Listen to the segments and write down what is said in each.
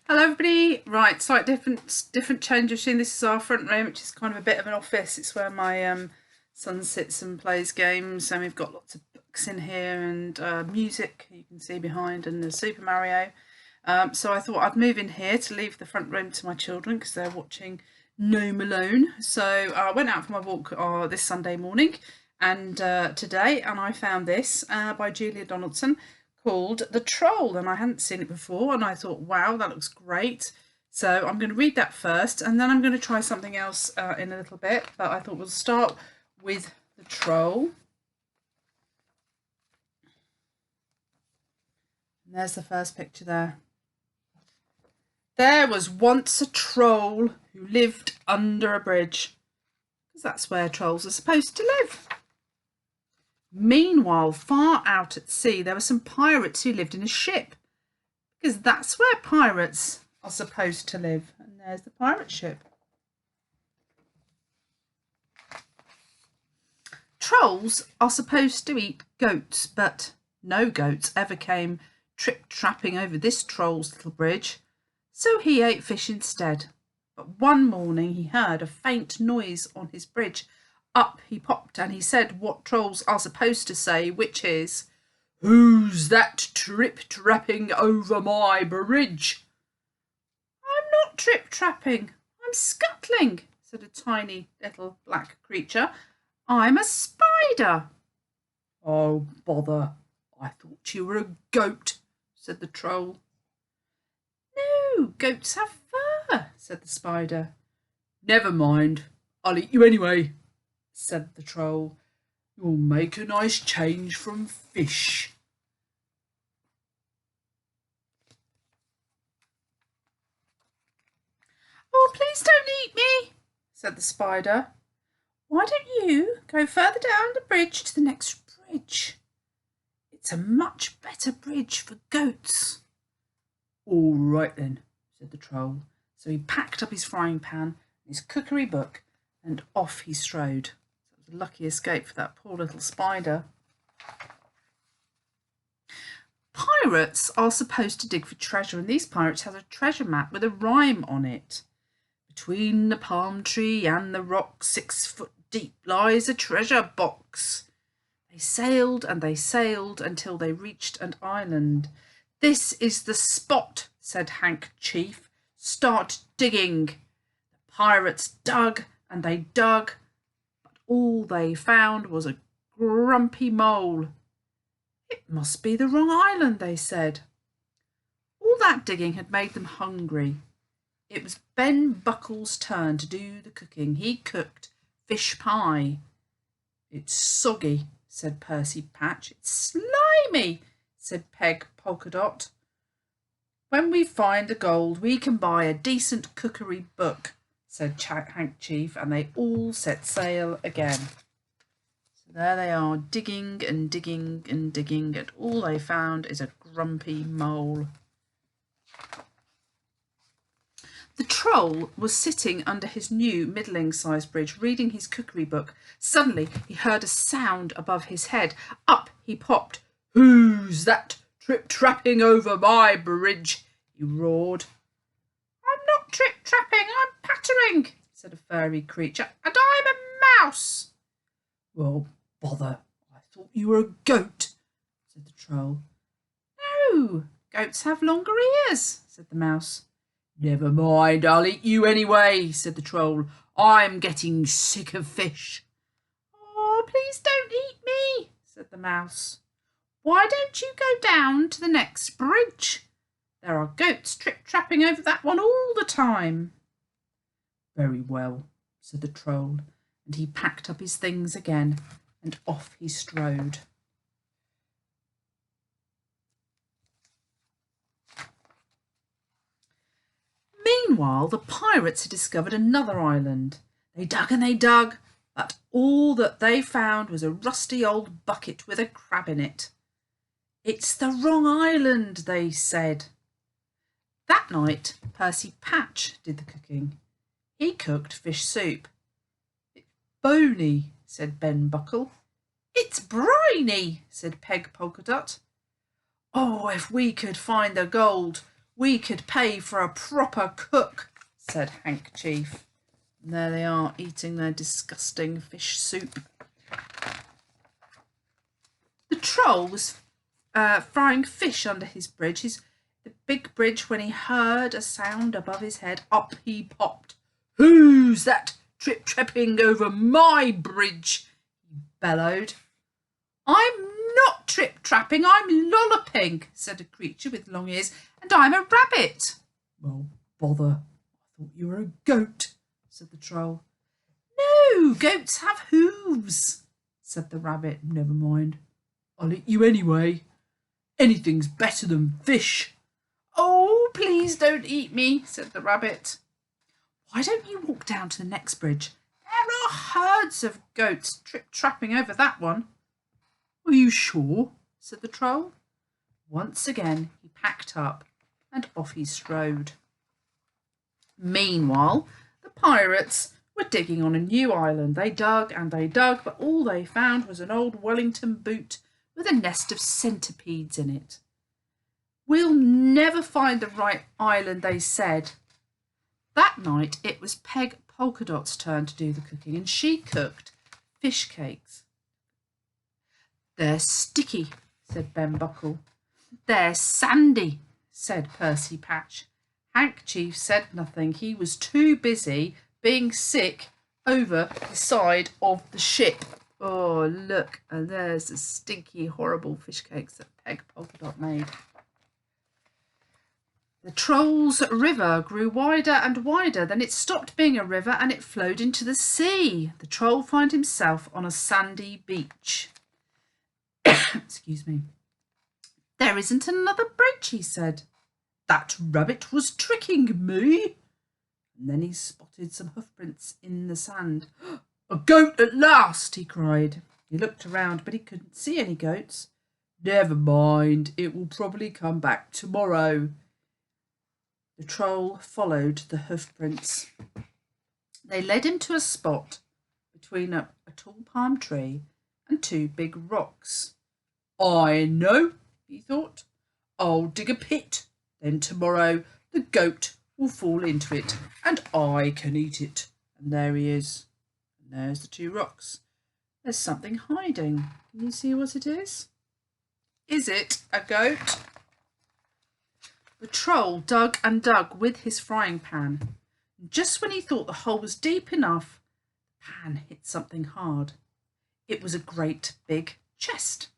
Hello everybody. Right, slight different change of scene. This is our front room, which is kind of a bit of an office. It's where my son sits and plays games, and we've got lots of books in here and music you can see behind, and the Super Mario. So I thought I'd move in here to leave the front room to my children because they're watching Gnome Alone. So I went out for my walk this Sunday morning and today, and I found this by Julia Donaldson, called The Troll, and I hadn't seen it before, and I thought, wow, that looks great. So I'm going to read that first, and then I'm going to try something else in a little bit, but I thought we'll start with The Troll. And there's the first picture there. There was once a troll who lived under a bridge, because that's where trolls are supposed to live. Meanwhile, far out at sea, there were some pirates who lived in a ship, because that's where pirates are supposed to live. And there's the pirate ship. Trolls are supposed to eat goats, but no goats ever came trip-trapping over this troll's little bridge, so he ate fish instead. But one morning he heard a faint noise on his bridge. Up he popped, and he said what trolls are supposed to say, which is, "Who's that trip-trapping over my bridge?" "I'm not trip-trapping, I'm scuttling," said a tiny little black creature. "I'm a spider." "Oh, bother, I thought you were a goat," said the troll. "No, goats have fur," said the spider. "Never mind, I'll eat you anyway," said the troll. "You'll make a nice change from fish." "Oh, please don't eat me," said the spider. "Why don't you go further down the bridge to the next bridge? It's a much better bridge for goats." "All right then," said the troll. So he packed up his frying pan and his cookery book, and off he strode. A lucky escape for that poor little spider. Pirates are supposed to dig for treasure, and these pirates have a treasure map with a rhyme on it. "Between the palm tree and the rock, 6 foot deep, lies a treasure box." They sailed and they sailed until they reached an island. "This is the spot," said Hank Chief. "Start digging." The pirates dug and they dug, all they found was a grumpy mole. "It must be the wrong island," they said. All that digging had made them hungry. It was Ben Buckle's turn to do the cooking. He cooked fish pie. "It's soggy," said Percy Patch. "It's slimy," said Peg Polkadot. "When we find the gold, we can buy a decent cookery book," said Hank Chief, and they all set sail again. So there they are, digging and digging and digging, and all they found is a grumpy mole. The troll was sitting under his new middling-sized bridge, reading his cookery book. Suddenly he heard a sound above his head. Up he popped. "Who's that trip-trapping over my bridge?" he roared. "I'm not trip-trapping, I'm pattering," said a furry creature, "and I'm a mouse." "Well, bother, I thought you were a goat," said the troll. "No, goats have longer ears," said the mouse. "Never mind, I'll eat you anyway," said the troll. "I'm getting sick of fish." "Oh, please don't eat me," said the mouse. "Why don't you go down to the next bridge? There are goats trip-trapping over that one all the time." "Very well," said the troll, and he packed up his things again, and off he strode. Meanwhile, the pirates had discovered another island. They dug and they dug, but all that they found was a rusty old bucket with a crab in it. "It's the wrong island," they said. That night, Percy Patch did the cooking. He cooked fish soup. "It's bony," said Ben Buckle. "It's briny," said Peg Polkadot. "Oh, if we could find the gold, We could pay for a proper cook, said Handkerchief. And there they are, eating their disgusting fish soup. The Troll was frying fish under his bridge, the big bridge, when he heard a sound above his head. Up he popped. "Who's that trip-trapping over my bridge?" he bellowed. "I'm not trip-trapping, I'm lolloping," said a creature with long ears, "and I'm a rabbit." "Well, bother, I thought you were a goat," said the Troll. "No, goats have hooves," said the rabbit. "Never mind, I'll eat you anyway. Anything's better than fish." "Oh, please don't eat me," said the rabbit. "Why don't you walk down to the next bridge? There are herds of goats trip-trapping over that one." "Are you sure?" said the Troll. Once again he packed up and off he strode. Meanwhile, the pirates were digging on a new island. They dug and they dug, but all they found was an old Wellington boot with a nest of centipedes in it. "We'll never find the right island," they said. That night it was Peg Polkadot's turn to do the cooking, and she cooked fish cakes. "They're sticky," said Ben Buckle. "They're sandy," said Percy Patch. Handkerchief said nothing. He was too busy being sick over the side of the ship. Oh, look, and there's the stinky, horrible fish cakes that Peg Polkadot made. The Troll's river grew wider and wider. Then it stopped being a river and it flowed into the sea. The Troll found himself on a sandy beach. Excuse me. "There isn't another bridge," he said. "That rabbit was tricking me." And then he spotted some hoofprints in the sand. "A goat at last!" he cried. He looked around, but he couldn't see any goats. "Never mind, it will probably come back tomorrow." The Troll followed the hoofprints. They led him to a spot between a tall palm tree and two big rocks. "I know," he thought. "I'll dig a pit. Then tomorrow the goat will fall into it and I can eat it." And there he is. And there's the two rocks. There's something hiding. Can you see what it is? Is it a goat? The Troll dug and dug with his frying pan. And just when he thought the hole was deep enough, the pan hit something hard. It was a great big chest.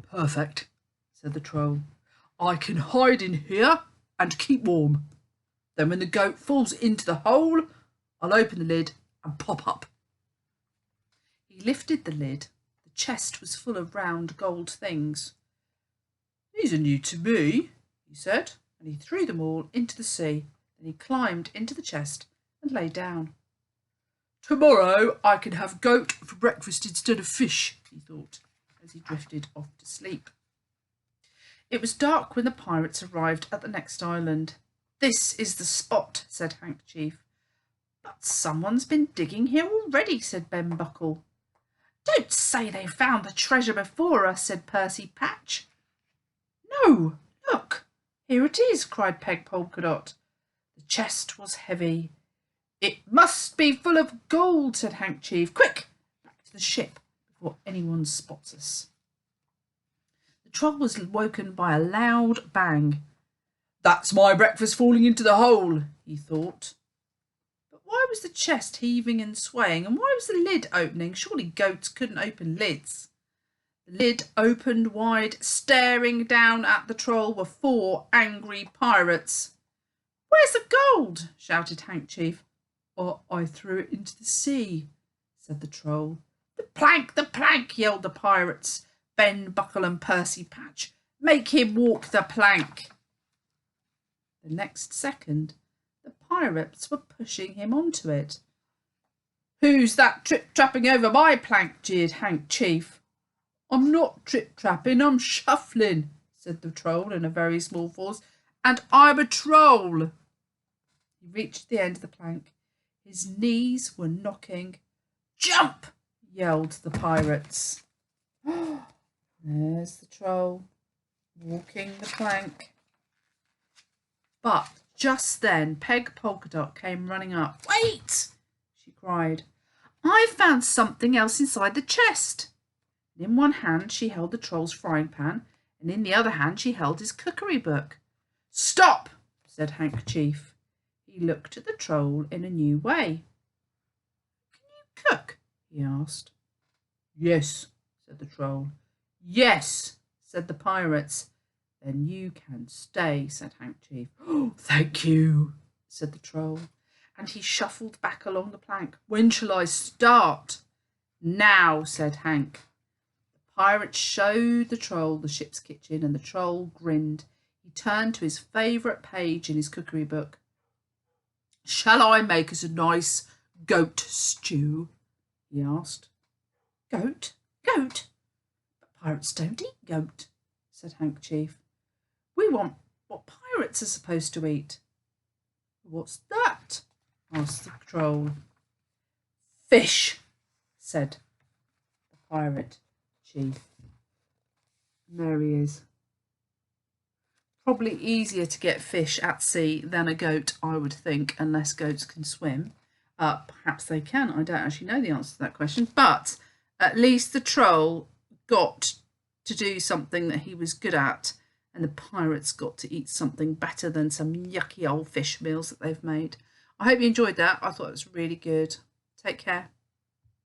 "Perfect," said the Troll. "I can hide in here and keep warm. Then when the goat falls into the hole, I'll open the lid and pop up." He lifted the lid. The chest was full of round gold things. "These are new to me," he said, and he threw them all into the sea. Then he climbed into the chest and lay down. "Tomorrow I can have goat for breakfast instead of fish," he thought, as he drifted off to sleep. It was dark when the pirates arrived at the next island. "This is the spot," said Handkerchief. "But someone's been digging here already," said Ben Buckle. "Don't say they found the treasure before us," said Percy Patch. "No, look, here it is," cried Peg Polkadot. The chest was heavy. "It must be full of gold," said Handkerchief. "Quick, back to the ship before anyone spots us." The Troll was woken by a loud bang. "That's my breakfast falling into the hole," he thought. But why was the chest heaving and swaying, and why was the lid opening? Surely goats couldn't open lids. The lid opened wide. Staring down at the Troll were four angry pirates. "Where's the gold?" shouted Handkerchief. I threw it into the sea," said the Troll. The plank, yelled the pirates, Ben Buckle and Percy Patch. "Make him walk the plank." The next second, the pirates were pushing him onto it. "Who's that trip-trapping over my plank?" jeered Handkerchief. "I'm not trip-trapping, I'm shuffling," said the Troll in a very small voice. "And I'm a troll." He reached the end of the plank. His knees were knocking. "Jump!" yelled the pirates. There's the Troll, walking the plank. But just then Peg Polkadot came running up. "Wait!" she cried. "I've found something else inside the chest." And in one hand she held the troll's frying pan, and in the other hand she held his cookery book. "Stop!" said Handkerchief. He looked at the troll in a new way. "Can you cook?" he asked. "Yes," said the troll. "Yes," said the pirates. "Then you can stay," said Handkerchief. "Oh, thank you," said the troll, and he shuffled back along the plank. "When shall I start?" "Now," said Hank. The pirates showed the troll the ship's kitchen, and the troll grinned. He turned to his favourite page in his cookery book. "Shall I make us a nice goat stew?" he asked. "Goat? Goat? But pirates don't eat goat," said Handkerchief. "We want what pirates are supposed to eat." "What's that?" asked the troll. "Fish," said the pirate chief. And there he is. Probably easier to get fish at sea than a goat, I would think, unless goats can swim. Perhaps they can. I don't actually know the answer to that question. But at least the troll got to do something that he was good at, and the pirates got to eat something better than some yucky old fish meals that they've made. I hope you enjoyed that. I thought it was really good. Take care.